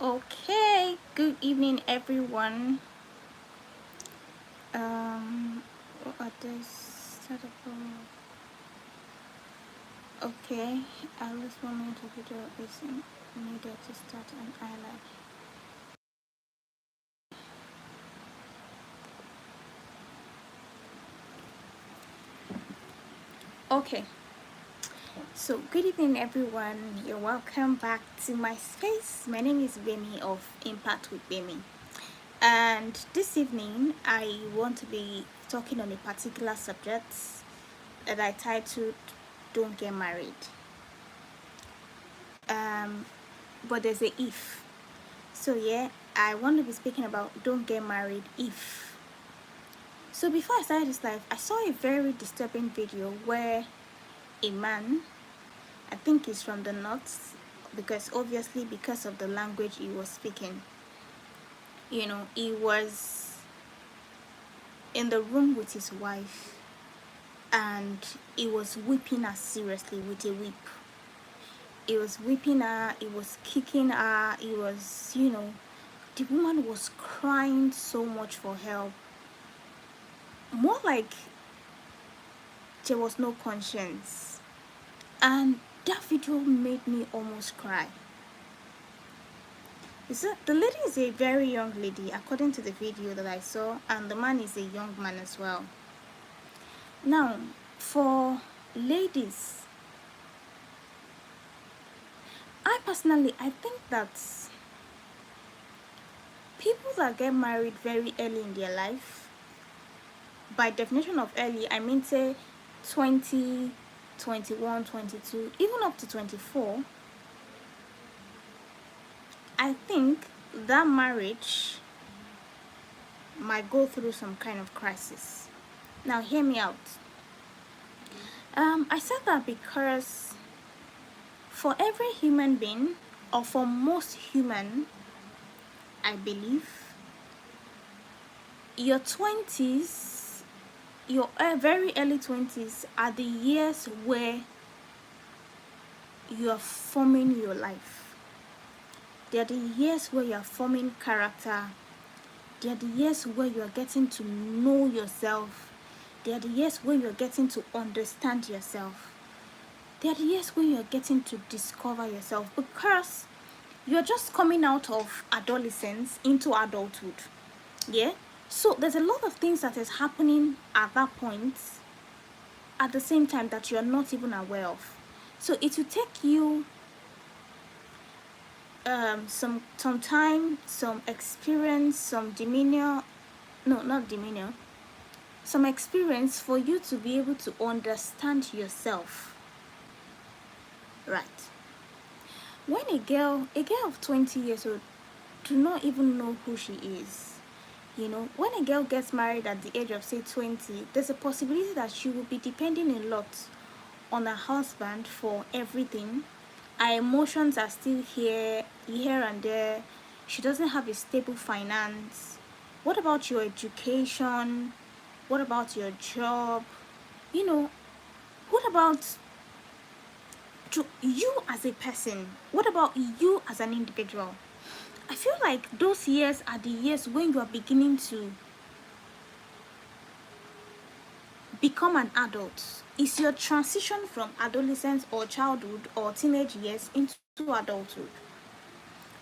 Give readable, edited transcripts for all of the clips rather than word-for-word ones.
Okay, good evening, everyone. What are this? Okay, at this moment the video is needed to start an highlight. Okay, so good evening, everyone. You're welcome back to my space. My name is Gbemi of Impact with Gbemi, and this evening I want to be talking on a particular subject that I titled "Don't Get Married." Um, but there's a if. So yeah, I want to be speaking about don't get married if. So before I started this live, I saw a very disturbing video where a man, I think he's from the north, because obviously because of the language he was speaking, he was in the room with his wife and he was whipping her seriously with a whip. He was whipping her, he was kicking her, the woman was crying so much for help. More like there was no conscience. And that video made me almost cry. The lady is a very young lady, according to the video that I saw, and the man is a young man as well. Now, for ladies, I think that people that get married very early in their life, by definition of early, I mean say 20, 21, 22, even up to 24, I think that marriage might go through some kind of crisis. Now, hear me out. I said that because for every human being, or for most human, I believe, your 20s, your very early 20s are the years where you are forming your life. They are the years where you are forming character. They are the years where you are getting to know yourself. They are the years where you are getting to understand yourself. They are the years where you are getting to discover yourself, because you are just coming out of adolescence into adulthood. Yeah? So there's a lot of things that is happening at that point at the same time that you are not even aware of. So it will take you some time, some experience, some some experience for you to be able to understand yourself. Right. When a girl of 20 years old do not even know who she is, when a girl gets married at the age of say 20, there's a possibility that she will be depending a lot on her husband for everything. Her emotions are still here and there. She doesn't have a stable finance. What about your education? What about your job? What about you as a person? What about you as an individual? I feel like those years are the years when you are beginning to become an adult. It's your transition from adolescence or childhood or teenage years into adulthood,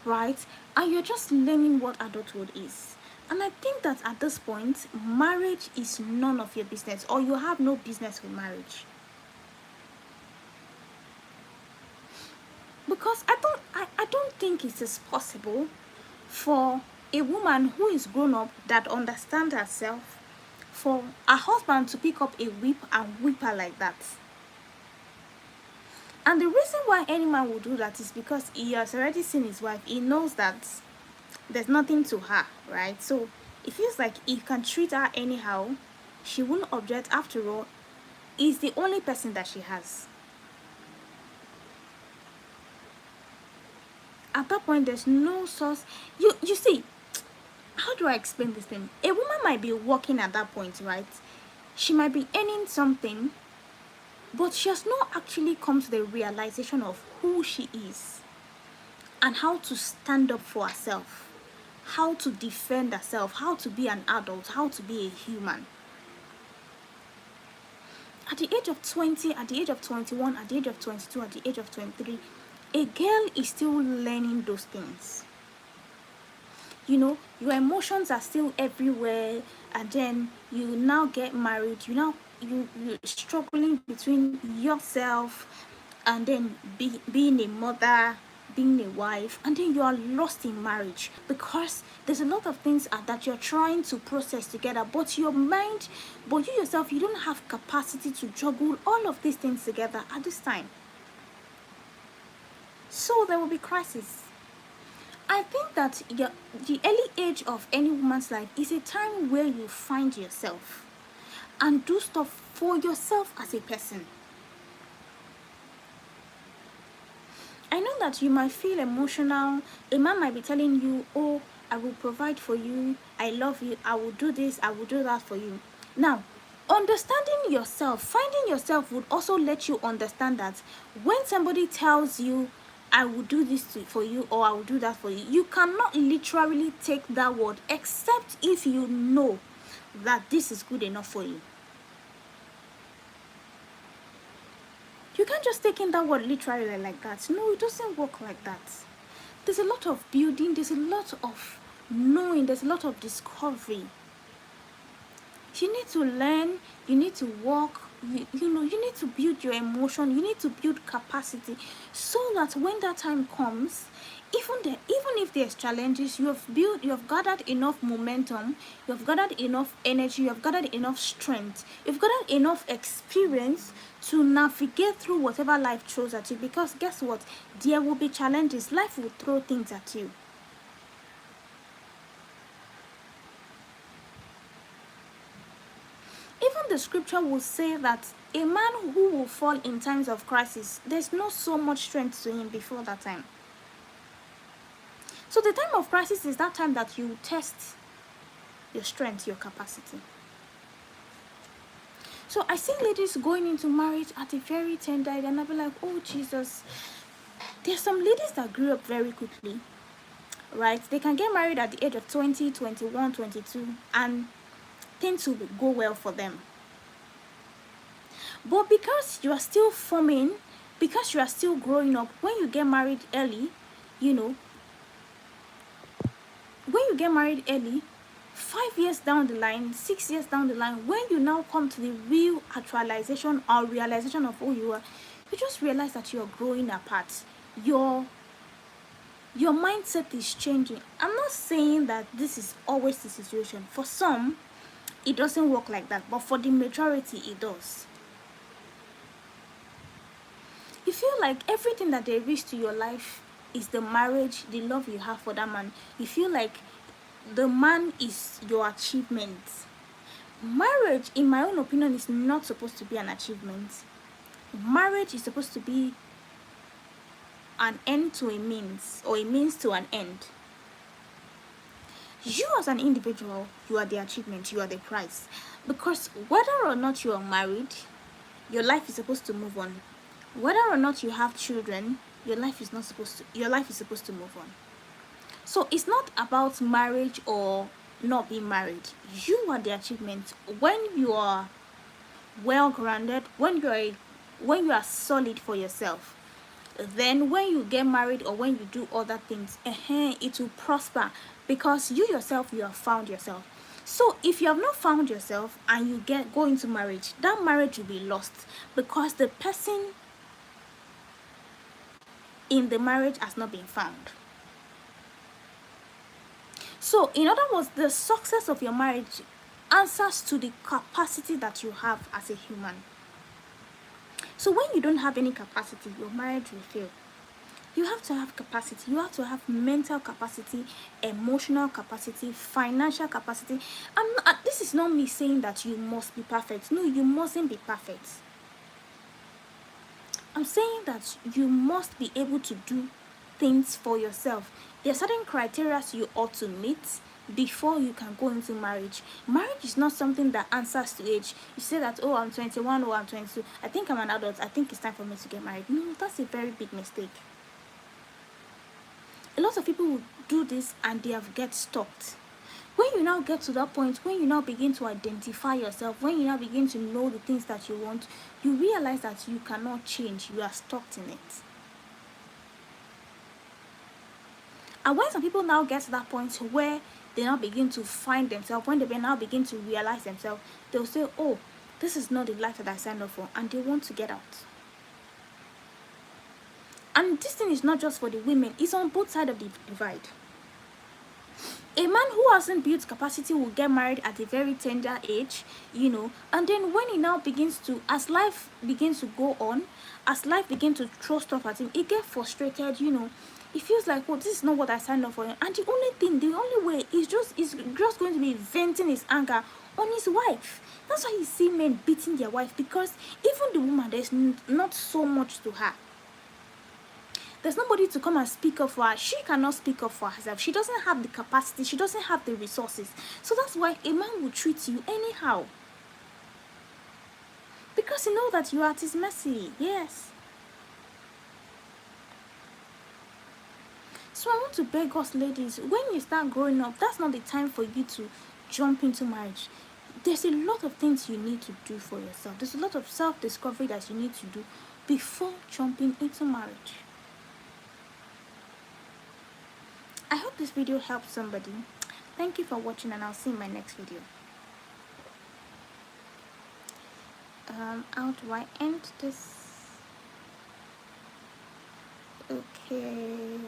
right? And you're just learning what adulthood is. And I think that at this point, marriage is none of your business, or you have no business with marriage. Because I don't think it is possible for a woman who is grown up, that understands herself, for her husband to pick up a whip and whip her like that. And the reason why any man would do that is because he has already seen his wife. He knows that there's nothing to her, right? So it feels like he can treat her anyhow. She won't object. After all, he's the only person that she has. At that point, there's no source. You see, how do I explain this thing? A woman might be working at that point, right? She might be earning something, but she has not actually come to the realization of who she is. and how to stand up for herself, how to defend herself, how to be an adult, how to be a human. At the age of 20, at the age of 21, at the age of 22, at the age of 23, a girl is still learning those things. You know, your emotions are still everywhere, and then you now get married, you're struggling between yourself and then being a mother, being a wife, and then you are lost in marriage because there's a lot of things that you're trying to process together, but your mind, but you yourself, you don't have capacity to juggle all of these things together at this time. So there will be crisis. I think that the early age of any woman's life is a time where you find yourself and do stuff for yourself as a person. I know that you might feel emotional. A man might be telling you, oh, I will provide for you, I love you, I will do this, I will do that for you. Now, understanding yourself, finding yourself would also let you understand that when somebody tells you, I will do this for you, or I will do that for you, you cannot literally take that word except if you know that this is good enough for you. You can't just take in that word literally like that. No, it doesn't work like that. There's a lot of building, there's a lot of knowing, there's a lot of discovery. You need to learn, you need to work, you need to build your emotion, you need to build capacity so that when that time comes, even if there's challenges, you have gathered enough momentum, you have gathered enough energy, you have gathered enough strength, you've gathered enough experience to navigate through whatever life throws at you. Because guess what? There will be challenges. Life will throw things at you. Even the scripture will say that a man who will fall in times of crisis, there's not so much strength to him before that time. So the time of crisis is that time that you test your strength, your capacity. So I see ladies going into marriage at a very tender age, and I'll be like, oh Jesus. There's some ladies that grew up very quickly, right? They can get married at the age of 20, 21, 22, and things will go well for them. But because you are still forming, because you are still growing up, when you get married early, when you get married early, 5 years down the line, 6 years down the line, when you now come to the real actualization or realization of who you are, you just realize that you're growing apart. Your mindset is changing. I'm not saying that this is always the situation. For some, it doesn't work like that, but for the majority, it does. You feel like everything that there is to your life is the marriage, the love you have for that man. You feel like the man is your achievement. Marriage, in my own opinion, is not supposed to be an achievement. Marriage is supposed to be an end to a means, or a means to an end. You as an individual, you are the achievement, you are the prize. Because whether or not you are married, your life is supposed to move on. Whether or not you have children, your life is supposed to move on. So it's not about marriage or not being married. You are the achievement. When you are well grounded, when you are solid for yourself, then when you get married or when you do other things, it will prosper, because you yourself, you have found yourself. So if you have not found yourself and you go into marriage, that marriage will be lost, because the person in the marriage has not been found. So in other words, the success of your marriage answers to the capacity that you have as a human. So when you don't have any capacity, your marriage will fail. You have to have capacity. You have to have mental capacity, emotional capacity, financial capacity. This is not me saying that you must be perfect. No, you mustn't be perfect. I'm saying that you must be able to do things for yourself. There are certain criteria you ought to meet before you can go into marriage. Marriage is not something that answers to age. You say that, oh, I'm 21 or I'm 22. I think I'm an adult. I think it's time for me to get married. No, that's a very big mistake. A lot of people will do this and they have get stuck. When you now get to that point, when you now begin to identify yourself, when you now begin to know the things that you want, you realize that you cannot change. You are stuck in it. And when some people now get to that point where they now begin to find themselves, when they now begin to realize themselves, they'll say, oh, this is not the life that I signed up for, and they want to get out. And this thing is not just for the women, it's on both sides of the divide. A man who hasn't built capacity will get married at a very tender age, and then when he now begins to, as life begins to go on, as life begins to throw stuff at him, he gets frustrated, He feels like, oh, this is not what I signed up for. And the only way is just going to be venting his anger on his wife. That's why you see men beating their wife, because even the woman, there's not so much to her. There's nobody to come and speak up for her. She cannot speak up for herself. She doesn't have the capacity. She doesn't have the resources. So that's why a man will treat you anyhow. Because he knows that you are at his mercy. Yes. So I want to beg us ladies, when you start growing up, that's not the time for you to jump into marriage. There's a lot of things you need to do for yourself. There's a lot of self-discovery that you need to do before jumping into marriage. I hope this video helped somebody. Thank you for watching, and I'll see you in my next video. How do I end this? Okay.